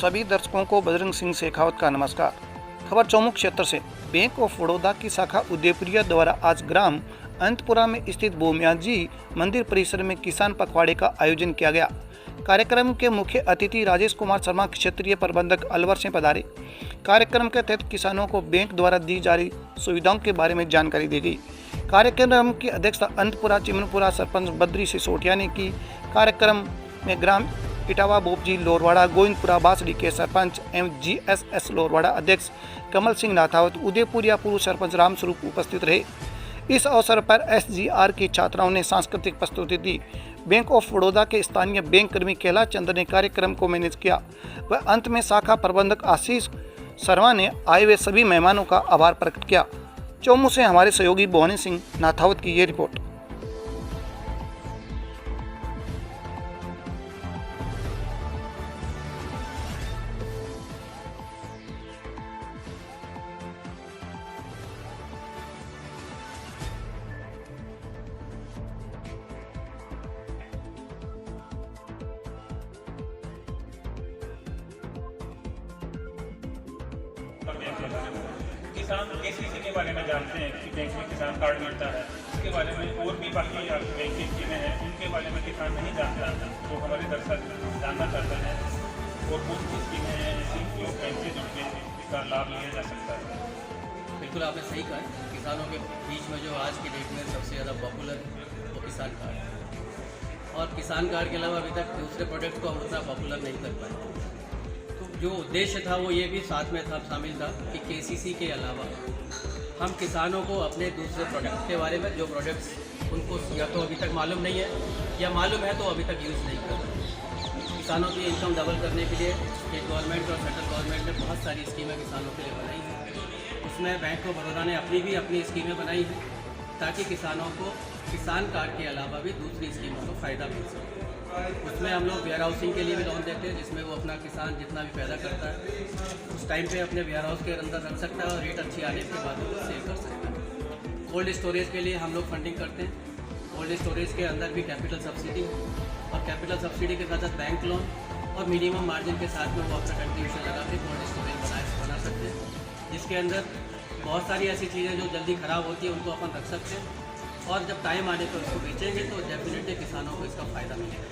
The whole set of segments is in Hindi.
सभी दर्शकों को बजरंग सिंह शेखावत का नमस्कार। खबर चौमुख क्षेत्र से। बैंक ऑफ बड़ौदा की शाखा उदयपुरिया द्वारा आज ग्राम अंतपुरा में स्थित भूमिया जी मंदिर परिसर में किसान पखवाड़े का आयोजन किया गया। कार्यक्रम के मुख्य अतिथि राजेश कुमार शर्मा क्षेत्रीय प्रबंधक अलवर से पधारे। कार्यक्रम के तहत किसानों को बैंक द्वारा दी जा रही सुविधाओं के बारे में जानकारी दी गई। कार्यक्रम की अध्यक्षता अंतपुरा चिमनपुरा सरपंच बद्री सिसोदिया ने की। कार्यक्रम में ग्राम इटावा बोपजी लोरवाड़ा गोविंदपुरा बासड़ी के सरपंच एवं GSS लोरवाड़ा अध्यक्ष कमल सिंह नाथावत उदयपुरिया पूर्व सरपंच रामस्वरूप उपस्थित रहे। इस अवसर पर SGR की छात्राओं ने सांस्कृतिक प्रस्तुति दी। बैंक ऑफ बड़ौदा के स्थानीय बैंक कर्मी कैलाश चंद्र ने कार्यक्रम को मैनेज किया। वह अंत में शाखा प्रबंधक आशीष शर्मा ने आए हुए सभी मेहमानों का आभार प्रकट किया। चौमू से हमारे सहयोगी भवानी सिंह नाथावत की ये रिपोर्ट। किसान KCC के बारे में जानते हैं कि बैंक में किसान कार्ड मिलता है, इसके बारे में और भी बाकी बैंक की स्कीमें हैं उनके बारे में किसान नहीं जानता, तो हमारे दर्शक जानना चाहते हैं और कौन सी स्कीमें हैं जो बैंक से जुड़ के इसका लाभ लिया जा सकता है। बिल्कुल आपने सही कहा। किसानों के बीच में जो आज की डेट में सबसे ज़्यादा पॉपुलर वो किसान कार्ड है और किसान कार्ड के अलावा अभी तक दूसरे प्रोडक्ट को हम उतना पॉपुलर नहीं कर पाए। जो उद्देश्य था वो ये भी साथ में था शामिल था कि KCC के अलावा हम किसानों को अपने दूसरे प्रोडक्ट के बारे में जो प्रोडक्ट्स उनको या तो अभी तक मालूम नहीं है या मालूम है तो अभी तक यूज़ नहीं कर रहे। किसानों की इनकम डबल करने के लिए स्टेट गवर्नमेंट और सेंट्रल गवर्नमेंट ने बहुत सारी स्कीमें किसानों के लिए बनाई हैं। उसमें बैंक ऑफ बड़ौदा ने अपनी स्कीमें बनाई हैं ताकि किसानों को किसान कार्ड के अलावा भी दूसरी स्कीमों को फ़ायदा मिल सके। उसमें हम लोग वेयर हाउसिंग के लिए भी लोन देते हैं जिसमें वो अपना किसान जितना भी पैदा करता है उस टाइम पे अपने वेयर हाउस के अंदर रख सकता है और रेट अच्छी आने के बाद वो सेल कर सकता है। कोल्ड स्टोरेज के लिए हम लोग फंडिंग करते हैं। कोल्ड स्टोरेज के अंदर भी कैपिटल सब्सिडी है और कैपिटल सब्सिडी के साथ बैंक लोन और मिनिमम मार्जिन के साथ में वो अपना कंट्रीब्यूशन लगा के कोल्ड स्टोरेज बना सकते हैं जिसके अंदर बहुत सारी ऐसी चीज़ें जो जल्दी ख़राब होती है उनको अपन रख सकते हैं और जब टाइम आने पर उसको बेचेंगे तो डेफिनेटली किसानों को इसका फ़ायदा मिलेगा।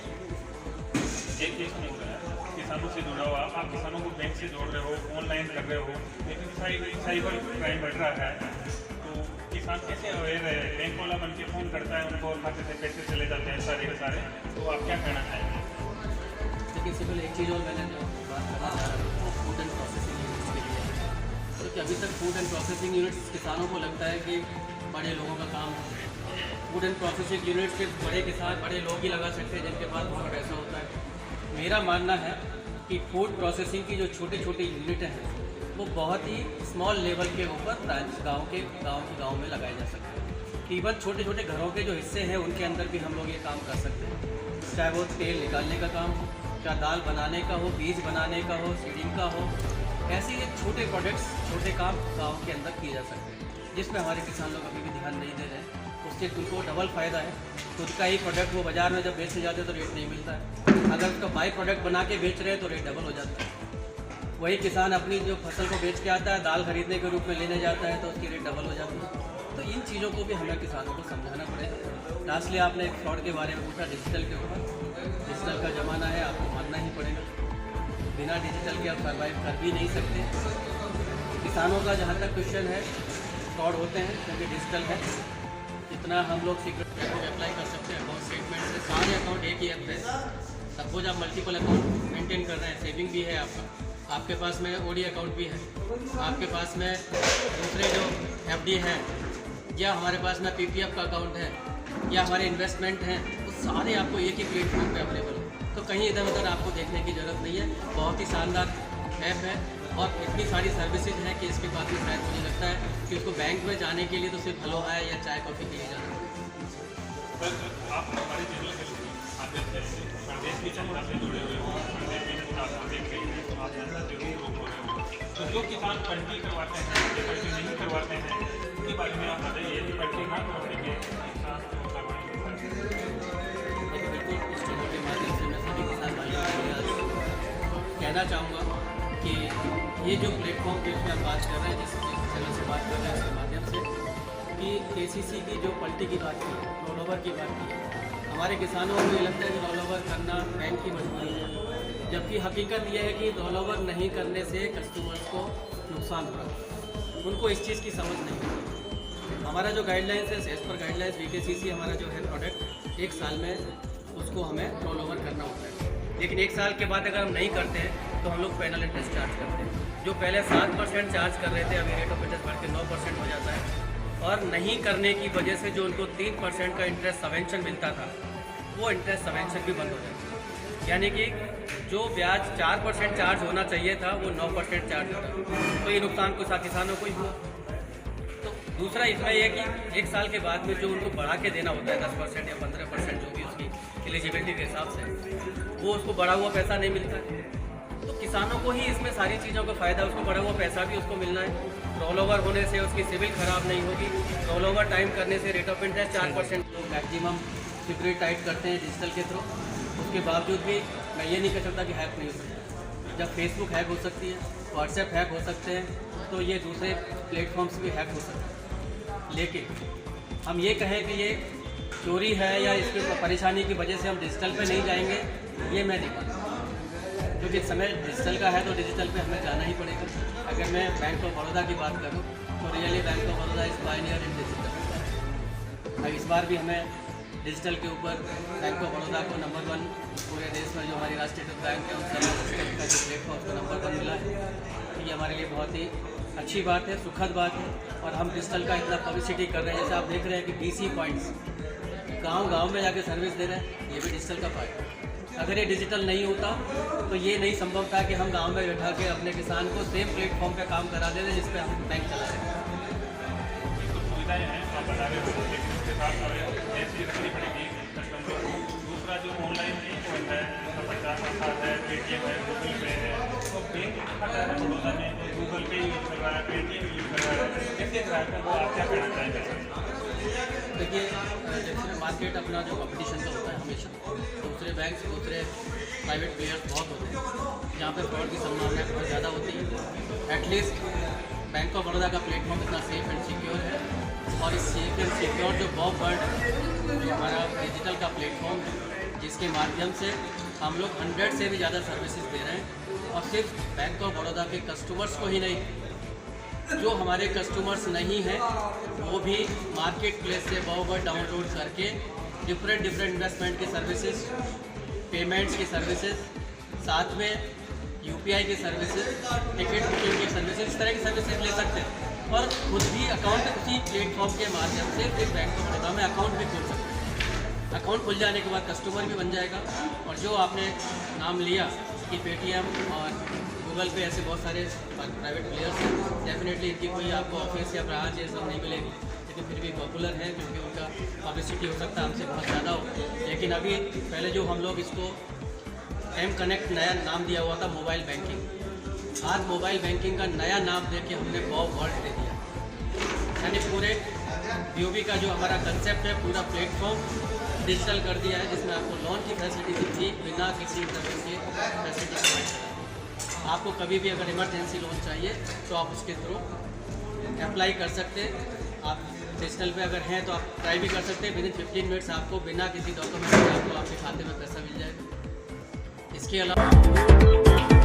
एक केस में होता है किसानों से जुड़ा हुआ, आप किसानों को बैंक से जोड़ रहे हो, ऑनलाइन कर रहे हो, लेकिन साइबर क्राइम बढ़ रहा है, तो किसान कैसे अवेयर है? बैंक वाला बन के फ़ोन करता है उनको और खाते से पैसे चले जाते हैं सारे के सारे, तो आप क्या कहना चाहेंगे? लेकिन सिर्फ एक चीज़ और मैंने जो बात करना चाह रहा हूँ वो फूड एंड प्रोसेसिंग यूनिट्स के लिए है, क्योंकि अभी तक फूड एंड प्रोसेसिंग यूनिट्स किसानों को लगता है कि बड़े लोगों का काम है। फूड एंड प्रोसेसिंग यूनिट सिर्फ बड़े किसान बड़े लोग ही लगा सकते हैं जिनके पास बहुत पैसा होता है। मेरा मानना है कि फूड प्रोसेसिंग की जो छोटे छोटे यूनिट हैं वो बहुत ही स्मॉल लेवल के ऊपर ब्रांच गाँव में लगाए जा सकते हैं। इवन छोटे छोटे घरों के जो हिस्से हैं उनके अंदर भी हम लोग ये काम कर सकते हैं, चाहे वो तेल निकालने का काम हो, चाहे दाल बनाने का हो, बीज बनाने का हो, सीडिंग का हो, ऐसे ये छोटे प्रोडक्ट्स छोटे काम गाँव के अंदर किए जा सकते हैं जिसमें हमारे किसान लोग अभी भी ध्यान नहीं दे रहे हैं। उससे उनको डबल फ़ायदा है। खुद का ही प्रोडक्ट वो बाज़ार में जब बेचने जाते हैं तो रेट नहीं मिलता है, अगर उसका बाई प्रोडक्ट बना के बेच रहे हैं तो रेट डबल हो जाता है। वही किसान अपनी जो फसल को बेच के आता है दाल खरीदने के रूप में लेने जाता है तो उसकी रेट डबल हो जाती है। तो इन चीज़ों को भी हमें किसानों को समझाना पड़ेगा। लास्टली आपने एक फ्रॉड के बारे में पूछा, डिजिटल के ऊपर। डिजिटल का ज़माना है, आपको मानना ही पड़ेगा, बिना डिजिटल के आप सर्वाइव कर भी नहीं सकते। किसानों का जहाँ तक क्वेश्चन है फ्रॉड होते हैं क्योंकि डिजिटल है। जितना हम लोग सीक्रेट अप्लाई कर सकते हैं अकाउंट स्टेटमेंट से, सारे अकाउंट एक ही ऐप पे। सपोज आप मल्टीपल अकाउंट मेंटेन कर रहे हैं, सेविंग भी है आपके पास में OD अकाउंट भी है, आपके पास में दूसरे जो FD है या हमारे पास में PPF का अकाउंट है या हमारे इन्वेस्टमेंट हैं, तो सारे आपको एक ही प्लेटफॉर्म पे अवेलेबल है। तो कहीं इधर उधर आपको देखने की ज़रूरत नहीं है। बहुत ही शानदार ऐप है और इतनी सारी सर्विसेज हैं कि इसके बाद में शायद मुझे लगता है कि उसको बैंक में जाने के लिए तो सिर्फ हलो है या चाय कॉफ़ी के लिए जाना है। आप हमारे चैनल के प्रदेश की जनता से जुड़े हुए हो, प्रदेश में आपको देख रहे हैं, आप जनता जरूर रोक हो रहे हो, तो जो किसान पंटी करवाते हैं जो पंटी नहीं करवाते हैं उनके बारे में आप बताइए कि पंटी ना करवाने के किसान बिल्कुल इस चैनल के माध्यम से मैं सभी किसान भाइयों को कहना चाहूँगा कि ये जो प्लेटफॉर्म के उसमें हम बात कर रहे हैं, जिस चैनल से बात कर रहे हैं उसके माध्यम से, कि KCC की जो पलटी की बात की है, रोल ओवर की बात की है, हमारे किसानों को ये लगता है कि रोल ओवर करना बैंक की मजबूरी है, जबकि हकीकत ये है कि रोल ओवर नहीं करने से कस्टमर्स को नुकसान हो रहा है। उनको इस चीज़ की समझ नहीं है। हमारा जो गाइडलाइंस है, एज पर गाइडलाइंस VKCC हमारा जो है प्रोडक्ट 1 साल में उसको हमें रोल ओवर करना होता है, लेकिन 1 साल के बाद अगर हम नहीं करते हैं तो हम लोग पेनल इंटरेस्ट चार्ज करते हैं। जो पहले 7% चार्ज कर रहे थे, अभी रेट ऑफ इंटरेस्ट बढ़ के 9% हो जाता है, और नहीं करने की वजह से जो उनको 3% का इंटरेस्ट सबवेंशन मिलता था, वो इंटरेस्ट सबवेंशन भी बंद हो जाता है। यानी कि जो ब्याज 4% चार्ज होना चाहिए था वो 9% चार्ज होता है। तो ये नुकसान कुछ किसानों को ही हुआ। तो दूसरा इसमें यह कि 1 साल के बाद में जो उनको बढ़ा के देना होता है 10% या 15%, जो भी उसकी एलिजिबिलिटी के हिसाब से, वो उसको बढ़ा हुआ पैसा नहीं मिलता है। तो किसानों को ही इसमें सारी चीज़ों का फ़ायदा, उसको बढ़ा हुआ पैसा भी उसको मिलना है। रोल ओवर होने से उसकी सिविल ख़राब नहीं होगी। रोल ओवर टाइम करने से रेट ऑफ इंटरेस्ट 4% लोग मैक्सिमम सिक्योरिटी टाइट करते हैं डिजिटल के थ्रू। उसके बावजूद भी मैं ये नहीं कह सकता कि हैक नहीं हो सकता। जब फेसबुक हैक हो सकती है, व्हाट्सएप हैक हो सकते हैं, तो ये दूसरे प्लेटफॉर्म्स भी हैक हो सकते हैं। लेकिन हम ये कहें कि ये चोरी है या इसकी परेशानी की वजह से हम डिजिटल पे नहीं जाएंगे, ये मैं नहीं कहता, क्योंकि समय डिजिटल का है तो डिजिटल पे हमें जाना ही पड़ेगा। अगर मैं बैंक ऑफ बड़ौदा की बात करूँ तो really bank of Baroda is Pioneer in digital. अब इस बार भी हमें डिजिटल के ऊपर बैंक ऑफ बड़ौदा को नंबर 1 पूरे देश में जो हमारी राष्ट्रीयकृत बैंक है उन सभी डिजिटल का जो प्लेटफॉर्म को नंबर 1 मिला है। तो ये हमारे लिए बहुत ही अच्छी बात है, सुखद बात है। और हम डिजिटल का इतना पब्लिसिटी कर रहे हैं, जैसे आप देख रहे हैं कि DC पॉइंट्स गांव-गांव में जाके सर्विस दे रहे हैं, ये भी डिजिटल का फायदा है। अगर ये डिजिटल नहीं होता तो ये नहीं संभव था कि हम गांव में बैठा के अपने किसान को सेम प्लेटफॉर्म पे काम करा दे रहे जिस पे हम बैंक चला रहे हैं। सुविधाएं हैं आप बता रहे हो, लेकिन उसके साथ ऐसी रखनी पड़ेगी कस्टमर को। दूसरा जो ऑनलाइन नहीं है, पचास है, पेटीएम है, गूगल पे है, तो बैंक खाता है बड़ौदा में तो गूगल पे यूज़ कर रहा है, पेटीएम यूज़ कर रहा है, कैसे ग्राहकों को आप क्या कहना चाहेंगे? देखिए, जैसे मार्केट अपना जो कंपटीशन का होता है हमेशा, दूसरे बैंक, दूसरे प्राइवेट प्लेयर्स बहुत होते हैं जहाँ पे फ्रॉड की संभावना बहुत ज़्यादा होती है। एटलीस्ट बैंक ऑफ बड़ौदा का प्लेटफॉर्म इतना सेफ एंड सिक्योर है, और इस सेफ एंड सिक्योर जो BOB जो हमारा डिजिटल का प्लेटफॉर्म है, जिसके माध्यम से हम लोग 100 से भी ज़्यादा सर्विसेज दे रहे हैं। और सिर्फ बैंक ऑफ बड़ौदा के कस्टमर्स को ही नहीं, जो हमारे कस्टमर्स नहीं हैं वो भी मार्केट प्लेस से BOB डाउनलोड करके डिफरेंट इन्वेस्टमेंट की सर्विसेज, पेमेंट्स की सर्विसेज, साथ में UPI की सर्विसेज, टिकट बुकिंग की सर्विसेज, इस तरह की सर्विसेज ले सकते हैं। और खुद भी अकाउंट उसी प्लेटफॉर्म के माध्यम से फिर बैंक ऑफ बड़ौदा में अकाउंट भी खोल सकते हैं। अकाउंट खुल जाने के बाद कस्टमर भी बन जाएगा। और जो आपने नाम लिया कि पेटीएम और गूगल पे, ऐसे बहुत सारे प्राइवेट प्लेयर्स हैं, डेफिनेटली इनकी कोई आपको ऑफिस या ब्रांच ये सब नहीं मिलेगी, लेकिन फिर भी पॉपुलर है क्योंकि उनका पब्लिसिटी हो सकता है हमसे बहुत ज़्यादा हो। लेकिन अभी पहले जो हम लोग इसको M कनेक्ट नया नाम दिया हुआ था मोबाइल बैंकिंग, आज मोबाइल बैंकिंग का नया नाम दे के हमने BOB वर्ल्ड दे दिया। यानी पूरे BOB का जो हमारा कंसेप्ट है, पूरा प्लेटफॉर्म डिजिटल कर दिया है, जिसमें आपको लोन की फैसिलिटी भी बिना किसी इंटरफेस के फैसिलिटी प्रोवाइड करें। आपको कभी भी अगर इमरजेंसी लोन चाहिए तो आप उसके थ्रू अप्लाई कर सकते हैं। आप डिजिटल पे अगर हैं तो आप ट्राई भी कर सकते हैं। विदिन 15 मिनट्स आपको बिना किसी डॉक्यूमेंट के आपको आपके खाते में पैसा मिल जाएगा। इसके अलावा